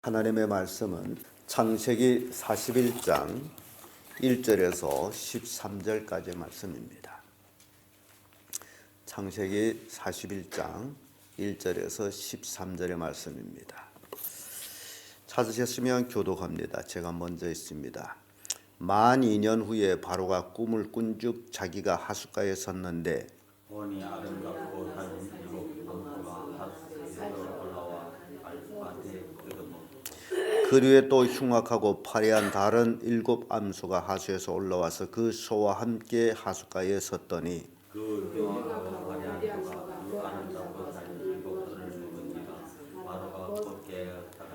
하나님의 말씀은 창세기 41장 1절에서 13절까지의 말씀입니다. 창세기 41장 1절에서 13절의 말씀입니다. 찾으셨으면 교독합니다. 제가 먼저 있습니다. 만 2년 후에 바로가 꿈을 꾼즉 자기가 하숫가에 섰는데 원이 아름답고 닮은 일곱 나무가 하수에서 올라와 알파한테 뜯어먹고 그리에 또 흉악하고 파래한 다른 일곱 암소가 하수에서 올라와서 그 소와 함께 하숫가에 섰더니 그 흉악하고 파래한 소가 그 아름답고 닮은 일곱 털을 먹으니라. 바로가 곱게 따라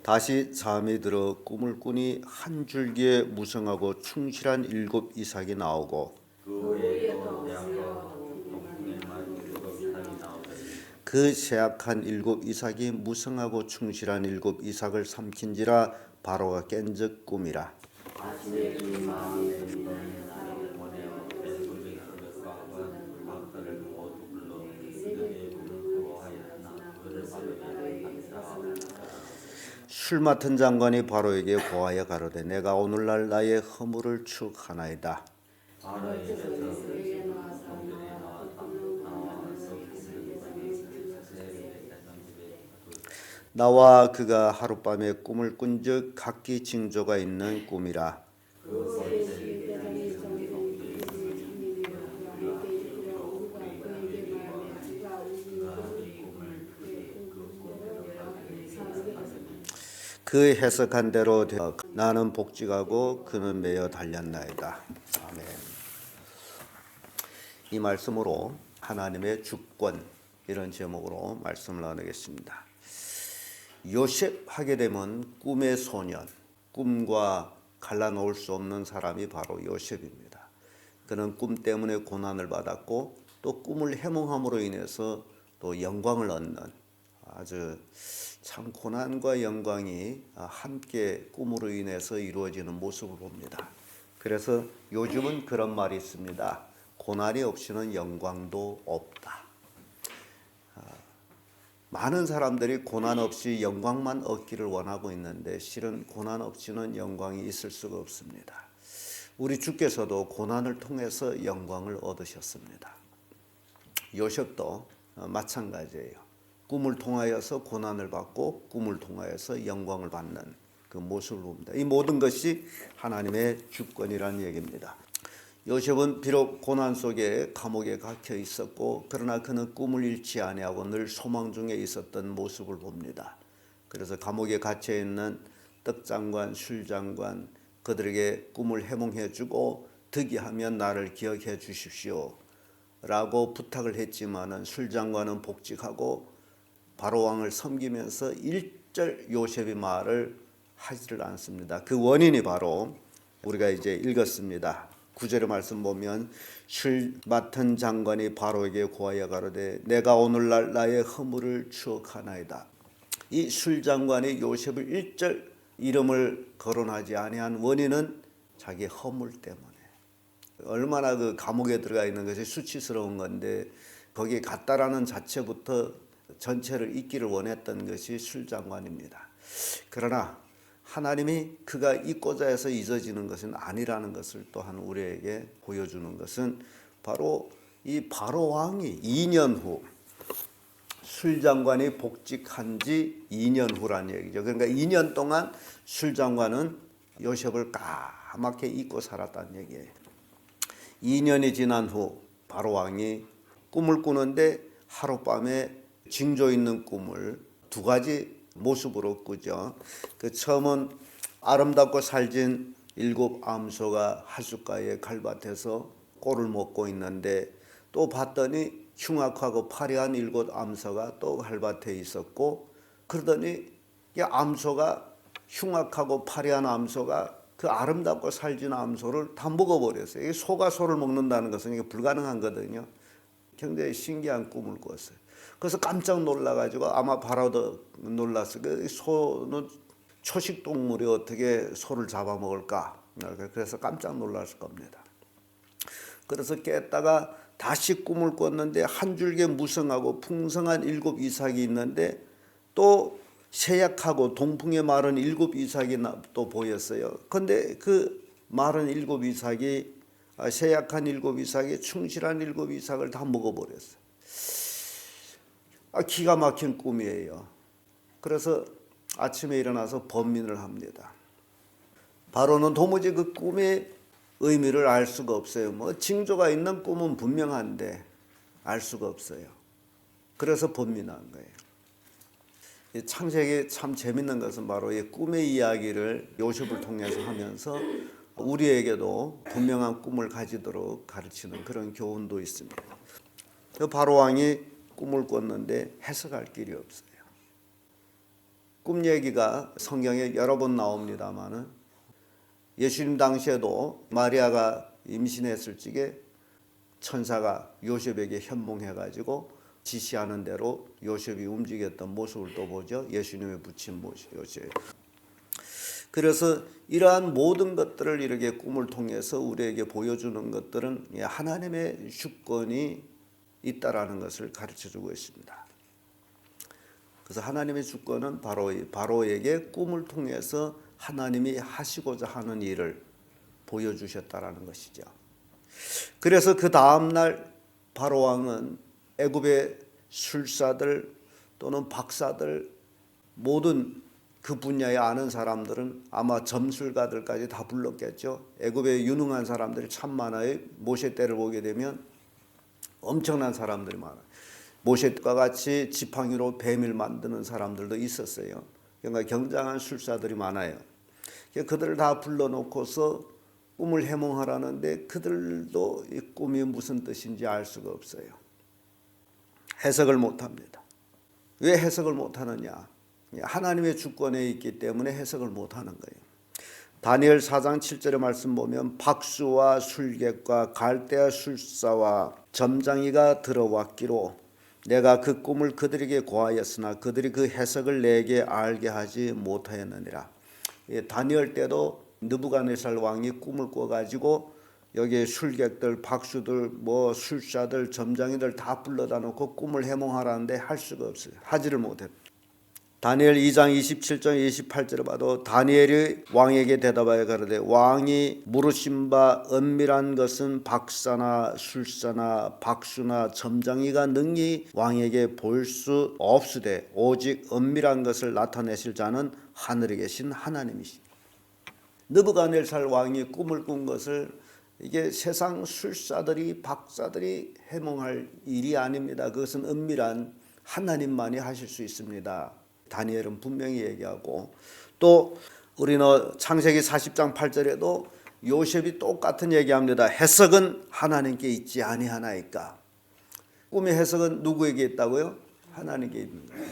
다시 잠이 들어 꿈을 꾸니 한 줄기에 무성하고 충실한 일곱 이삭이 나오고 그 외에도 대학과 동풍의 말 일곱 이삭이 나오더니 그 쇠약한 일곱 이삭이 무성하고 충실한 일곱 이삭을 삼킨지라 바로가 깬즉 꿈이라. 아침에 그 마음에 드는 사람을 보내어 배불리 그것과 박들을 모두 불러 그들의 부르고하였으나 그를 바로에게 감사하고 술 맡은 장관이 바로에게 고하여 가로되 내가 오늘날 나의 허물을 추억하나이다. 바로의 입에서 그의 동들이 나왔다. 나와 나와 그가 하룻밤에 꿈을 꾼즉 각기 징조가 있는 꿈이라. 그 해석한 대로 되어 나는 복직하고 그는 매여 달렸나이다. 아멘. 이 말씀으로 하나님의 주권 이런 제목으로 말씀을 나누겠습니다. 요셉 하게 되면 꿈의 소년, 꿈과 갈라놓을 수 없는 사람이 바로 요셉입니다. 그는 꿈 때문에 고난을 받았고 또 꿈을 해몽함으로 인해서 또 영광을 얻는 아주 참 고난과 영광이 함께 꿈으로 인해서 이루어지는 모습을 봅니다. 그래서 요즘은 그런 말이 있습니다. 고난이 없이는 영광도 없다. 많은 사람들이 고난 없이 영광만 얻기를 원하고 있는데 실은 고난 없이는 영광이 있을 수가 없습니다. 우리 주께서도 고난을 통해서 영광을 얻으셨습니다. 요셉도 마찬가지예요. 꿈을 통하여서 고난을 받고 꿈을 통하여서 영광을 받는 그 모습을 봅니다. 이 모든 것이 하나님의 주권이라는 얘기입니다. 요셉은 비록 고난 속에 감옥에 갇혀 있었고 그러나 그는 꿈을 잃지 아니하고 늘 소망 중에 있었던 모습을 봅니다. 그래서 감옥에 갇혀 있는 떡장관, 술장관 그들에게 꿈을 해몽해 주고 득이하면 나를 기억해 주십시오 라고 부탁을 했지만은 술장관은 복직하고 바로왕을 섬기면서 일절 요셉의 말을 하지를 않습니다. 그 원인이 바로 우리가 이제 읽었습니다. 9절의 말씀 보면 술 맡은 장관이 바로에게 고하여 가로되 내가 오늘날 나의 허물을 추억하나이다. 이 술 장관이 요셉을 일절 이름을 거론하지 아니한 원인은 자기 허물 때문에. 얼마나 그 감옥에 들어가 있는 것이 수치스러운 건데 거기에 갔다라는 자체부터 전체를 잊기를 원했던 것이 술 장관입니다. 그러나 하나님이 그가 잊고자 해서 잊어지는 것은 아니라는 것을 또한 우리에게 보여주는 것은 바로 이 바로 왕이 2년 후 술장관이 복직한 지 2년 후라는 얘기죠. 그러니까 2년 동안 술장관은 요셉을 까맣게 잊고 살았다는 얘기예요. 2년이 지난 후 바로 왕이 꿈을 꾸는데 하룻밤에 징조 있는 꿈을 두 가지 모습으로 꾸죠. 그 처음은 아름답고 살진 일곱 암소가 하숫가에 갈밭에서 꼴을 먹고 있는데 또 봤더니 흉악하고 파래한 일곱 암소가 또 갈밭에 있었고 그러더니 이 암소가 흉악하고 파래한 암소가 그 아름답고 살진 암소를 다 먹어버렸어요. 이 소가 소를 먹는다는 것은 이게 불가능한 거거든요. 굉장히 신기한 꿈을 꿨어요. 그래서 깜짝 놀라가지고 아마 바로도 놀랐어요. 그 소는 초식 동물이 어떻게 소를 잡아먹을까? 그래서 깜짝 놀랐을 겁니다. 그래서 깼다가 다시 꿈을 꿨는데 한 줄기에 무성하고 풍성한 일곱 이삭이 있는데 또 세약하고 동풍의 마른 7 이삭이 또 보였어요. 근데 그 마른 7 이삭이 세약한 7 이삭이 충실한 7 이삭을 다 먹어버렸어요. 기가 막힌 꿈이에요. 그래서 아침에 일어나서 번민을 합니다. 바로는 도무지 그 꿈의 의미를 알 수가 없어요. 뭐 징조가 있는 꿈은 분명한데 알 수가 없어요. 그래서 번민한 거예요. 이 창세기 참 재밌는 것은 바로 이 꿈의 이야기를 요셉을 통해서 하면서 우리에게도 분명한 꿈을 가지도록 가르치는 그런 교훈도 있습니다. 바로 왕이 꿈을 꿨는데 해석할 길이 없어요. 꿈 얘기가 성경에 여러 번 나옵니다마는 예수님 당시에도 마리아가 임신했을 적에 천사가 요셉에게 현몽해가지고 지시하는 대로 요셉이 움직였던 모습을 또 보죠. 예수님의 부친 요셉. 그래서 이러한 모든 것들을 이렇게 꿈을 통해서 우리에게 보여주는 것들은 하나님의 주권이 있다라는 것을 가르쳐주고 있습니다. 그래서 하나님의 주권은 바로에게 꿈을 통해서 하나님이 하시고자 하는 일을 보여주셨다라는 것이죠. 그래서 그 다음날 바로 왕은 애굽의 술사들 또는 박사들 모든 그 분야에 아는 사람들은 아마 점술가들까지 다 불렀겠죠. 애굽에 유능한 사람들이 참 많아요. 모세 때를 보게 되면 엄청난 사람들이 많아요. 모세과 같이 지팡이로 뱀을 만드는 사람들도 있었어요. 그러니까 굉장한 술사들이 많아요. 그들을 다 불러놓고서 꿈을 해몽하라는데 그들도 이 꿈이 무슨 뜻인지 알 수가 없어요. 해석을 못합니다. 왜 해석을 못하느냐? 하나님의 주권에 있기 때문에 해석을 못하는 거예요. 다니엘 4장 7절의 말씀 보면 박수와 술객과 갈대아 술사와 점장이가 들어왔기로 내가 그 꿈을 그들에게 고하였으나 그들이 그 해석을 내게 알게 하지 못하였느니라. 다니엘 때도 느부갓네살 왕이 꿈을 꿔가지고 여기에 술객들, 박수들, 뭐 술사들, 점장이들 다 불러다 놓고 꿈을 해몽하라는데 할 수가 없어요. 하지를 못해요. 다니엘 2장 27절 28절에 봐도 다니엘이 왕에게 대답하여 가로되 왕이 물으신 바 은밀한 것은 박사나 술사나 박수나 점장이가 능히 왕에게 볼 수 없으되 오직 은밀한 것을 나타내실 자는 하늘에 계신 하나님이시니. 느부갓네살 왕이 꿈을 꾼 것을 이게 세상 술사들이 박사들이 해몽할 일이 아닙니다. 그것은 은밀한 하나님만이 하실 수 있습니다. 다니엘은 분명히 얘기하고 또 우리는 창세기 40장 8절에도 요셉이 똑같은 얘기합니다. 해석은 하나님께 있지 아니하나이까. 꿈의 해석은 누구에게 있다고요? 하나님께 있는 거예요.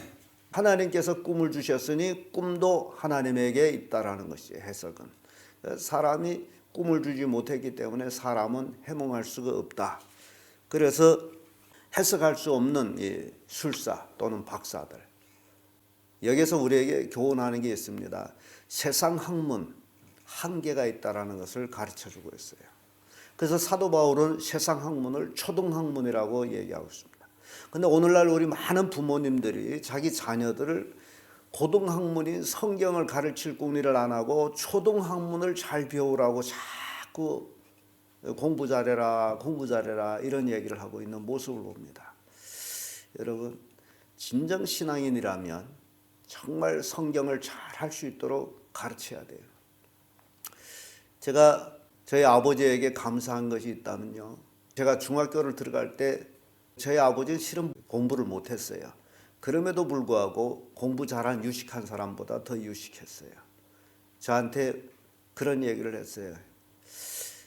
하나님께서 꿈을 주셨으니 꿈도 하나님에게 있다라는 것이에요. 해석은. 사람이 꿈을 주지 못했기 때문에 사람은 해몽할 수가 없다. 그래서 해석할 수 없는 이 술사 또는 박사들. 여기서 우리에게 교훈하는 게 있습니다. 세상 학문 한계가 있다라는 것을 가르쳐주고 있어요. 그래서 사도 바울은 세상 학문을 초등학문이라고 얘기하고 있습니다. 그런데 오늘날 우리 많은 부모님들이 자기 자녀들을 고등학문인 성경을 가르칠 궁리를 안 하고 초등학문을 잘 배우라고 자꾸 공부 잘해라 이런 얘기를 하고 있는 모습을 봅니다. 여러분 진정 신앙인이라면 정말 성경을 잘 할 수 있도록 가르쳐야 돼요. 제가 저희 아버지에게 감사한 것이 있다면요. 제가 중학교를 들어갈 때 저희 아버지는 실은 공부를 못했어요. 그럼에도 불구하고 공부 잘한 유식한 사람보다 더 유식했어요. 저한테 그런 얘기를 했어요.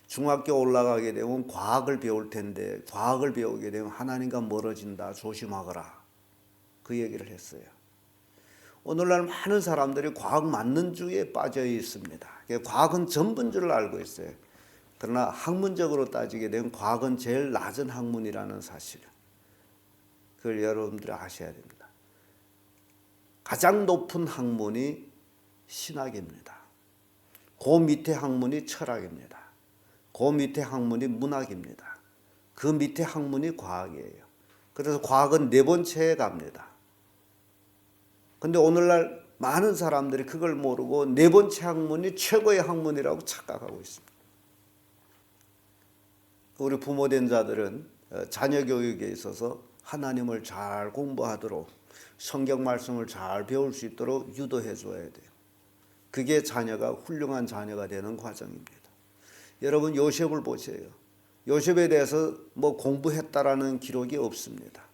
중학교 올라가게 되면 과학을 배울 텐데 과학을 배우게 되면 하나님과 멀어진다. 조심하거라. 그 얘기를 했어요. 오늘날 많은 사람들이 과학 맞는 주의에 빠져 있습니다. 과학은 전부인 줄 알고 있어요. 그러나 학문적으로 따지게 되면 과학은 제일 낮은 학문이라는 사실. 그걸 여러분들이 아셔야 됩니다. 가장 높은 학문이 신학입니다. 그 밑에 학문이 철학입니다. 그 밑에 학문이 문학입니다. 그 밑에 학문이 과학이에요. 그래서 과학은 네 번째에 갑니다. 근데 오늘날 많은 사람들이 그걸 모르고 네 번째 학문이 최고의 학문이라고 착각하고 있습니다. 우리 부모된 자들은 자녀 교육에 있어서 하나님을 잘 공부하도록 성경 말씀을 잘 배울 수 있도록 유도해 줘야 돼요. 그게 자녀가 훌륭한 자녀가 되는 과정입니다. 여러분 요셉을 보세요. 요셉에 대해서 뭐 공부했다라는 기록이 없습니다.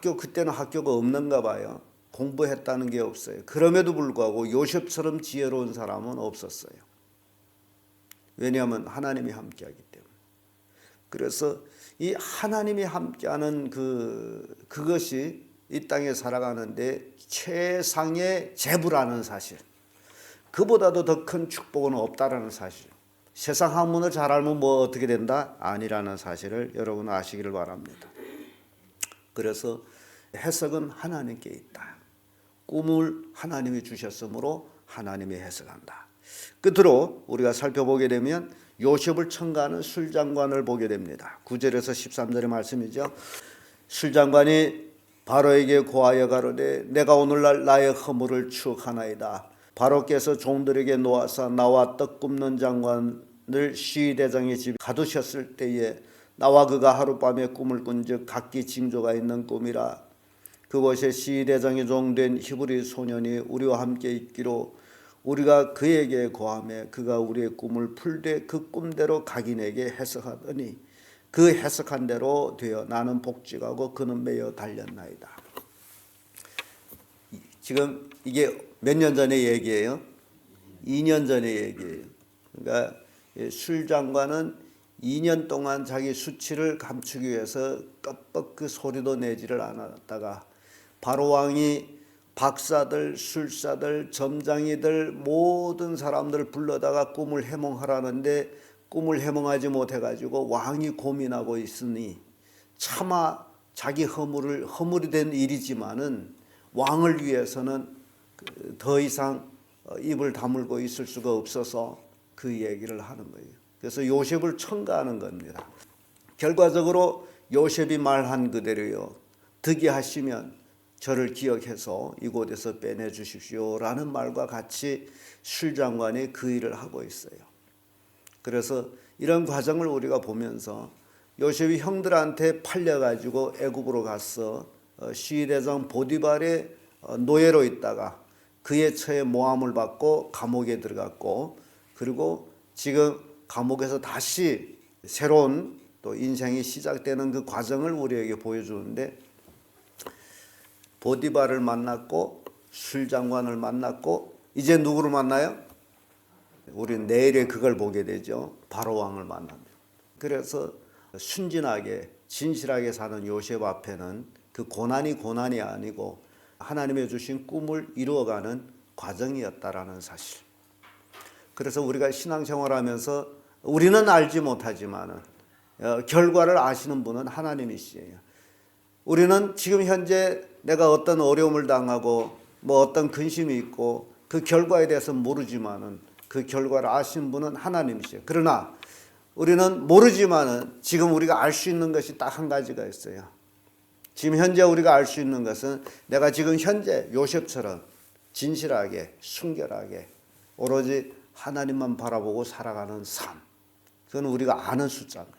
그때는 학교가 없는가 봐요. 공부했다는 게 없어요. 그럼에도 불구하고 요셉처럼 지혜로운 사람은 없었어요. 왜냐하면 하나님이 함께하기 때문에. 그래서 이 하나님이 함께하는 그것이 이 땅에 살아가는데 최상의 재부라는 사실, 그보다도 더 큰 축복은 없다라는 사실, 세상 학문을 잘 알면 뭐 어떻게 된다? 아니라는 사실을 여러분 아시기를 바랍니다. 그래서 해석은 하나님께 있다. 꿈을 하나님이 주셨으므로 하나님이 해석한다. 끝으로 우리가 살펴보게 되면 요셉을 청가하는 술장관을 보게 됩니다. 9절에서 13절의 말씀이죠. 술장관이 바로에게 고하여 가로되 내가 오늘날 나의 허물을 추억하나이다. 바로께서 종들에게 놓아서 나와 떡 굽는 장관을 시위대장의 집에 가두셨을 때에 나와 그가 하룻밤에 꿈을 꾼즉 각기 징조가 있는 꿈이라. 그곳에 시위대장의 종된 히브리 소년이 우리와 함께 있기로 우리가 그에게 고하며 그가 우리의 꿈을 풀되 그 꿈대로 각인에게 해석하더니 그 해석한 대로 되어 나는 복직하고 그는 매여 달렸나이다. 지금 이게 몇 년 전의 얘기예요? 2년 전의 얘기예요. 그러니까 술장관은 2년 동안 자기 수치를 감추기 위해서 껍벅 그 소리도 내지를 않았다가 바로왕이 박사들, 술사들, 점장이들 모든 사람들 불러다가 꿈을 해몽하라는데 꿈을 해몽하지 못해가지고 왕이 고민하고 있으니 차마 자기 허물이 된 일이지만은 왕을 위해서는 더 이상 입을 다물고 있을 수가 없어서 그 얘기를 하는 거예요. 그래서 요셉을 청가하는 겁니다. 결과적으로 요셉이 말한 그대로요. 득이하시면 저를 기억해서 이곳에서 빼내 주십시오라는 말과 같이 술장관이 그 일을 하고 있어요. 그래서 이런 과정을 우리가 보면서 요셉이 형들한테 팔려가지고 애굽으로 가서 시위대장 보디발의 노예로 있다가 그의 처에 모함을 받고 감옥에 들어갔고, 그리고 지금 감옥에서 다시 새로운 또 인생이 시작되는 그 과정을 우리에게 보여주는데, 보디발을 만났고 술장관을 만났고 이제 누구를 만나요? 우리는 내일에 그걸 보게 되죠. 바로왕을 만납니다. 그래서 순진하게 진실하게 사는 요셉 앞에는 그 고난이 아니고 하나님의 주신 꿈을 이루어가는 과정이었다라는 사실. 그래서 우리가 신앙생활하면서 우리는 알지 못하지만 결과를 아시는 분은 하나님이시에요. 우리는 지금 현재 내가 어떤 어려움을 당하고 뭐 어떤 근심이 있고 그 결과에 대해서 모르지만은 그 결과를 아시는 분은 하나님이시에요. 그러나 우리는 모르지만은 지금 우리가 알 수 있는 것이 딱 한 가지가 있어요. 지금 현재 우리가 알 수 있는 것은 내가 지금 현재 요셉처럼 진실하게 순결하게 오로지 하나님만 바라보고 살아가는 삶, 그건 우리가 아는 숫자입니다.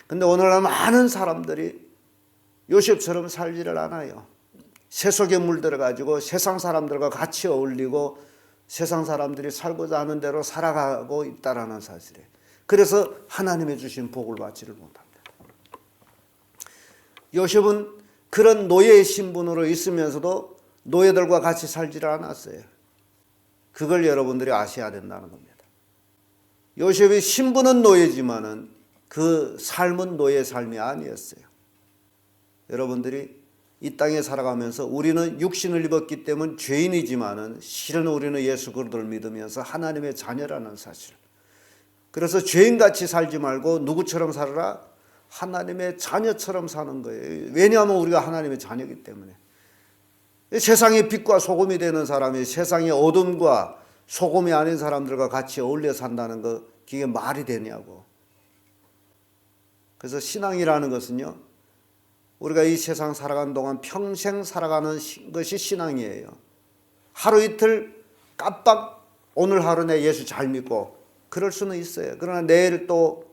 근데 오늘날 많은 사람들이 요셉처럼 살지를 않아요. 세속에 물들어가지고 세상 사람들과 같이 어울리고 세상 사람들이 살고자 하는 대로 살아가고 있다라는 사실이에요. 그래서 하나님의 주신 복을 받지를 못합니다. 요셉은 그런 노예의 신분으로 있으면서도 노예들과 같이 살지를 않았어요. 그걸 여러분들이 아셔야 된다는 겁니다. 요셉의 신분은 노예지만은 그 삶은 노예의 삶이 아니었어요. 여러분들이 이 땅에 살아가면서 우리는 육신을 입었기 때문에 죄인이지만은 실은 우리는 예수 그리스도를 믿으면서 하나님의 자녀라는 사실. 그래서 죄인같이 살지 말고 누구처럼 살아라? 하나님의 자녀처럼 사는 거예요. 왜냐하면 우리가 하나님의 자녀이기 때문에. 세상의 빛과 소금이 되는 사람이 세상의 어둠과 소금이 아닌 사람들과 같이 어울려 산다는 거, 그게 말이 되냐고. 그래서 신앙이라는 것은요, 우리가 이 세상 살아가는 동안 평생 살아가는 것이 신앙이에요. 하루 이틀 깜빡 오늘 하루 내 예수 잘 믿고 그럴 수는 있어요. 그러나 내일 또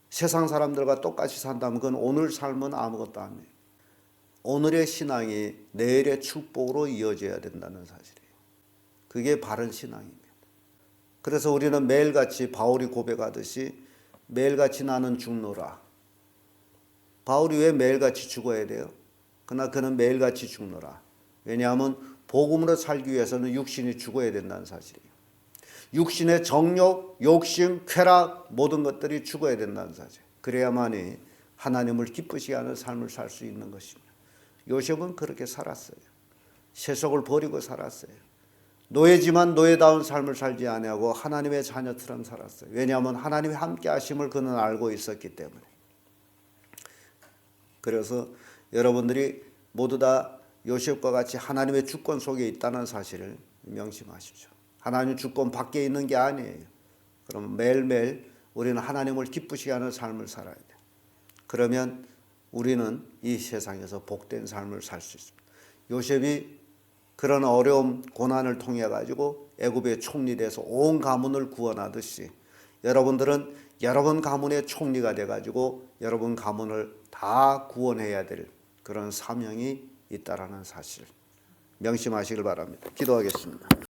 세상 사람들과 똑같이 산다면 그건 오늘 삶은 아무것도 아니에요. 오늘의 신앙이 내일의 축복으로 이어져야 된다는 사실이에요. 그게 바른 신앙입니다. 그래서 우리는 매일같이 바울이 고백하듯이 매일같이 나는 죽노라. 바울이 왜 매일같이 죽어야 돼요? 그러나 그는 매일같이 죽노라. 왜냐하면 복음으로 살기 위해서는 육신이 죽어야 된다는 사실이에요. 육신의 정욕, 욕심, 쾌락 모든 것들이 죽어야 된다는 사실. 그래야만이 하나님을 기쁘시게 하는 삶을 살 수 있는 것입니다. 요셉은 그렇게 살았어요. 세속을 버리고 살았어요. 노예지만 노예다운 삶을 살지 아니하고 하나님의 자녀처럼 살았어요. 왜냐하면 하나님의 함께 하심을 그는 알고 있었기 때문에. 그래서 여러분들이 모두 다 요셉과 같이 하나님의 주권 속에 있다는 사실을 명심하십시오. 하나님 주권 밖에 있는 게 아니에요. 그럼 매일매일 우리는 하나님을 기쁘시게 하는 삶을 살아야 돼요. 그러면 우리는 이 세상에서 복된 삶을 살 수 있습니다. 요셉이 그런 어려움, 고난을 통해 가지고 애굽의 총리 돼서 온 가문을 구원하듯이 여러분들은 여러분 가문의 총리가 돼 가지고 여러분 가문을 다 구원해야 될 그런 사명이 있다라는 사실 명심하시길 바랍니다. 기도하겠습니다.